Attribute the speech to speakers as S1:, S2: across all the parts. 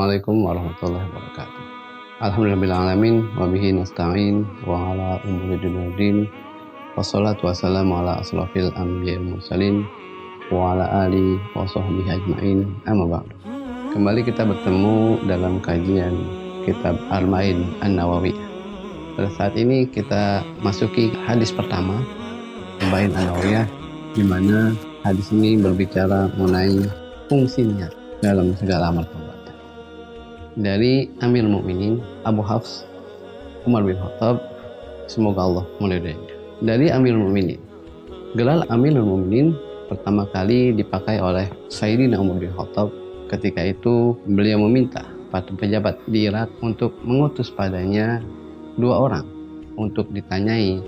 S1: Assalamualaikum warahmatullahi wabarakatuh. Alhamdulillahirrahmanirrahim. Wabihi nasta'in wa ala umuri dunyadin. Wassalatu wassalamu ala asrafil anbiya'il mursalin wa ala alihi wa sahbihi ajma'in. Amma ba'du. Kembali kita bertemu dalam kajian kitab Arba'in An-Nawawiyah. Pada saat ini kita masuki hadis pertama Arba'in An-Nawawiyah, di mana hadis ini berbicara mengenai fungsi niat dalam segala amal perbuatan. Dari Amirul Mukminin Abu Hafs Umar bin Khattab, semoga Allah meridainya. Dari Amirul Mukminin, gelar Amirul Mukminin pertama kali dipakai oleh Sayyidina Umar bin Khattab ketika itu beliau meminta para pejabat di Irak untuk mengutus padanya 2 orang untuk ditanyai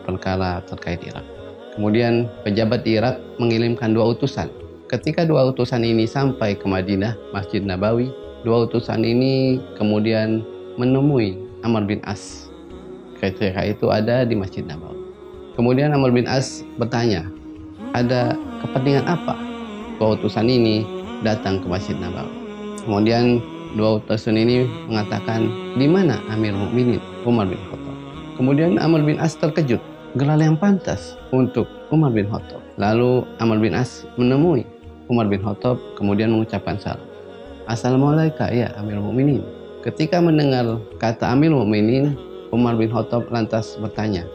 S1: perkara terkait Irak. Kemudian pejabat di Irak mengirimkan 2 utusan. Ketika 2 utusan ini sampai ke Madinah, Masjid Nabawi, 2 utusan ini kemudian menemui Amr bin As. Ketika itu ada di Masjid Nabawi. Kemudian Amr bin As bertanya, ada kepentingan apa 2 utusan ini datang ke Masjid Nabawi? Kemudian 2 utusan ini mengatakan, di mana Amirul Mukminin Umar bin Khattab? Kemudian Amr bin As terkejut, gelar yang pantas untuk Umar bin Khattab. Lalu Amr bin As menemui Umar bin Khattab, kemudian mengucapkan salam. Assalamualaikum ya Amirul Mukminin. Ketika mendengar kata Amirul Mukminin, Umar bin Khattab lantas bertanya,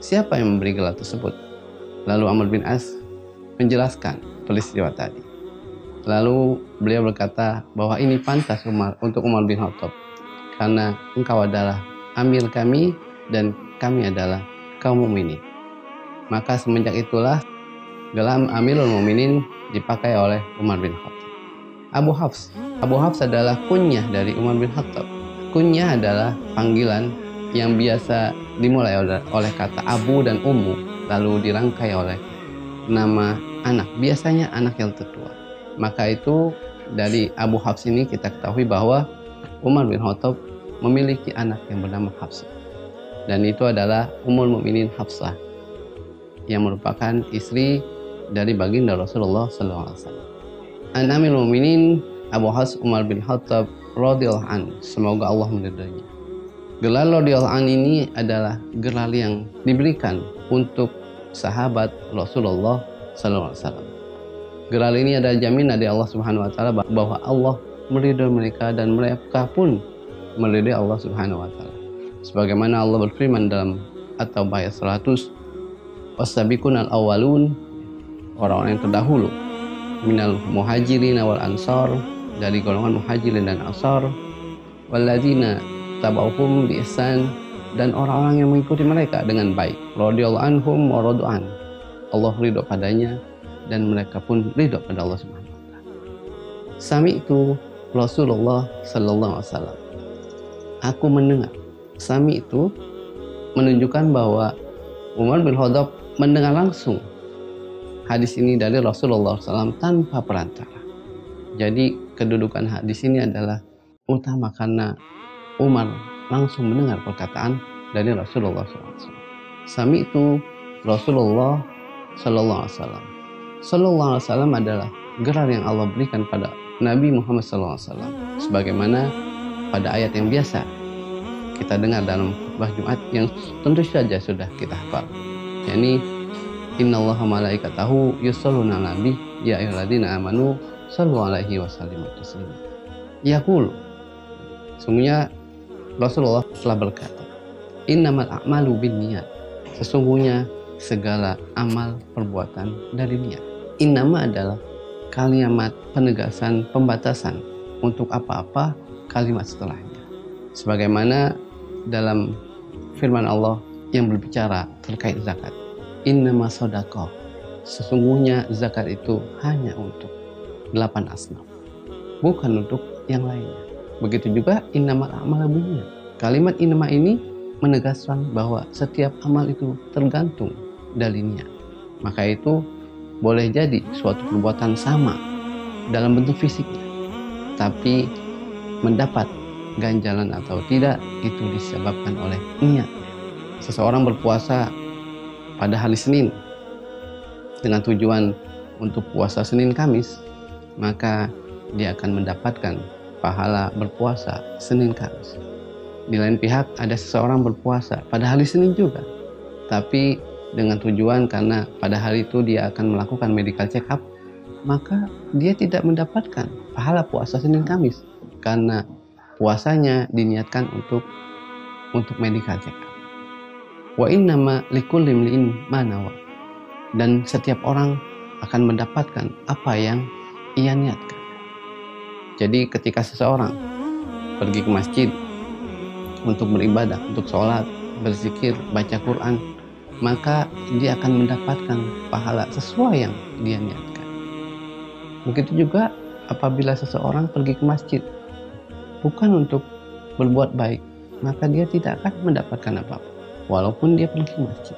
S1: siapa yang memberi gelar tersebut? Lalu Amr bin As menjelaskan peristiwa tadi. Lalu beliau berkata bahwa ini pantas untuk Umar bin Khattab, karena engkau adalah amir kami dan kami adalah kaum mukminin. Maka semenjak itulah gelar Amirul Mukminin dipakai oleh Umar bin Khattab. Abu Hafs adalah kunyah dari Umar bin Khattab. Kunyah adalah panggilan yang biasa dimulai oleh kata Abu dan Ummu, lalu dirangkai oleh nama anak, biasanya anak yang tertua. Maka itu dari Abu Hafs ini kita ketahui bahwa Umar bin Khattab memiliki anak yang bernama Hafsah. Dan itu adalah Ummul Mukminin Hafsah, yang merupakan istri dari baginda Rasulullah SAW. An Amirul Mukminin Abu Hafs Umar bin Khattab radhiyallahu anhu, semoga Allah meridainya. Gelar radhiyallahu anhu ini adalah gelar yang diberikan untuk sahabat Rasulullah SAW. Gelar ini adalah jaminan dari Allah Subhanahu wa taala bahwa Allah meridai mereka dan mereka pun meridai Allah Subhanahu wa taala. Sebagaimana Allah berfirman dalam At-Taubah ayat 100, "Was-sabiqunal awwalun", orang-orang yang terdahulu, minal muhajirin wal ansar, dari golongan muhajirin dan ansar, walladzina tabauhum bi ihsan, dan orang-orang yang mengikuti mereka dengan baik, radhiyallahu anhum wa radu an, Allah ridho padanya dan mereka pun ridho pada Allah Subhanahu wa taala. Sami'tu Rasulullah sallallahu alaihi wasallam, aku mendengar. Sami itu menunjukkan bahwa Umar bin Khattab mendengar langsung hadis ini dari Rasulullah SAW tanpa perantara. Jadi kedudukan hadis ini adalah utama karena Umar langsung mendengar perkataan dari Rasulullah SAW. Sami itu Rasulullah SAW. Sallallahu Alaihi Wasallam adalah gelar yang Allah berikan pada Nabi Muhammad SAW. Sebagaimana pada ayat yang biasa kita dengar dalam khutbah Jumat yang tentu saja sudah kita hafal. yakni innallaha malaikatahu yusholluna 'alan nabi ya ayyuhalladzina amanu shallu 'alaihi wa sallimu taslima. Yaqul, sungguhnya Rasulullah telah berkata, innamal a'malu binniyat, sesungguhnya segala amal perbuatan dari niat. Innama adalah kalimat penegasan, pembatasan untuk apa-apa kalimat setelahnya. Sebagaimana dalam firman Allah yang berbicara terkait zakat. Innama shadaqah, sesungguhnya zakat itu hanya untuk 8 asnaf, bukan untuk yang lainnya. Begitu juga innamal a'malu binniyat. Kalimat innama ini menegaskan bahwa setiap amal itu tergantung dari niat. Maka itu boleh jadi suatu perbuatan sama dalam bentuk fisiknya, tapi mendapat ganjalan atau tidak itu disebabkan oleh niat. Seseorang berpuasa pada hari Senin dengan tujuan untuk puasa Senin Kamis, maka dia akan mendapatkan pahala berpuasa Senin Kamis. Di lain pihak ada seseorang berpuasa pada hari Senin juga, tapi dengan tujuan karena pada hari itu dia akan melakukan medical check up, maka dia tidak mendapatkan pahala puasa Senin Kamis karena puasanya diniatkan untuk medical check up. Wa innama likulli imri'in ma nawa. Dan setiap orang akan mendapatkan apa yang ia niatkan. Jadi ketika seseorang pergi ke masjid untuk beribadah, untuk sholat, berzikir, baca Quran, maka dia akan mendapatkan pahala sesuai yang dia niatkan. Begitu juga apabila seseorang pergi ke masjid bukan untuk berbuat baik, maka dia tidak akan mendapatkan apa-apa walaupun dia pergi ke masjid.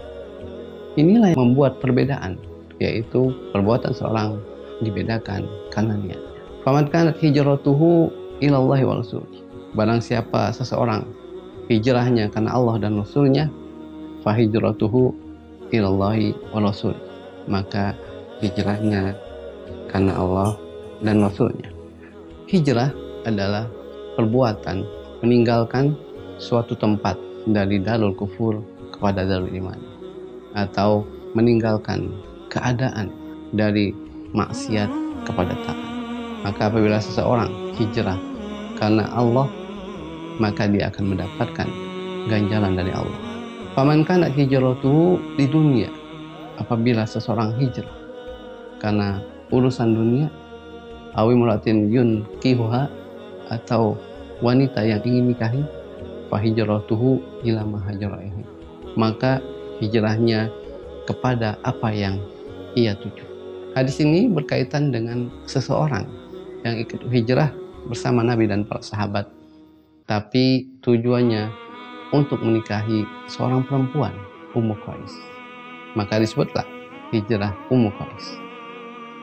S1: Inilah yang membuat perbedaan, yaitu perbuatan seorang dibedakan karena niatnya. Faman kanat hijratuhu ilallahi wa rasulih. Barang siapa seseorang hijrahnya karena Allah dan Rasulnya, fa hijratuhu ilallahi wa rasulih. Maka hijrahnya karena Allah dan Rasulnya. Hijrah adalah perbuatan meninggalkan suatu tempat dari darul kufur kepada darul iman, atau meninggalkan keadaan dari maksiat kepada taat. Maka apabila seseorang hijrah karena Allah, maka dia akan mendapatkan ganjaran dari Allah. Faman kanat hijratuhu di dunia. Apabila seseorang hijrah karena urusan dunia, awi muratin yunkihuha, atau wanita yang ingin nikahi, fa hijratuhu ila ma hajara ilaihi. Maka hijrahnya kepada apa yang ia tuju. Hadis ini berkaitan dengan seseorang yang ikut hijrah bersama Nabi dan para sahabat, tapi tujuannya untuk menikahi seorang perempuan, Ummu Qais. Maka disebutlah hijrah Ummu Qais,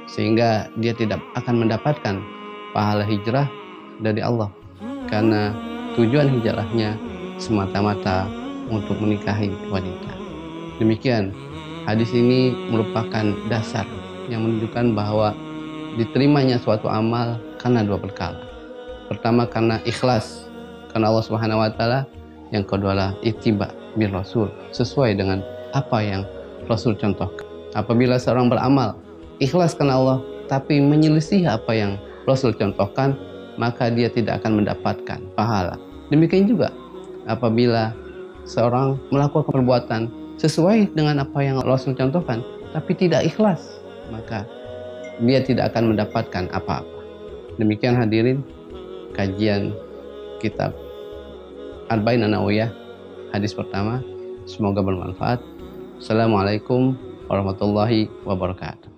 S1: sehingga dia tidak akan mendapatkan pahala hijrah dari Allah karena tujuan hijrahnya semata-mata untuk menikahi wanita. Demikian, hadis ini merupakan dasar yang menunjukkan bahwa diterimanya suatu amal karena dua perkara. Pertama karena ikhlas karena Allah Subhanahu wa taala, yang kedua adalah ittiba bir Rasul, sesuai dengan apa yang Rasul contohkan. Apabila seorang beramal ikhlas karena Allah tapi menyelisih apa yang Rasul contohkan, maka dia tidak akan mendapatkan pahala. Demikian juga apabila seorang melakukan perbuatan sesuai dengan apa yang Rasul contohkan tapi tidak ikhlas, maka dia tidak akan mendapatkan apa-apa. Demikian hadirin kajian kitab Arba'in An-Nawawiyah hadis pertama. Semoga bermanfaat. Assalamualaikum warahmatullahi wabarakatuh.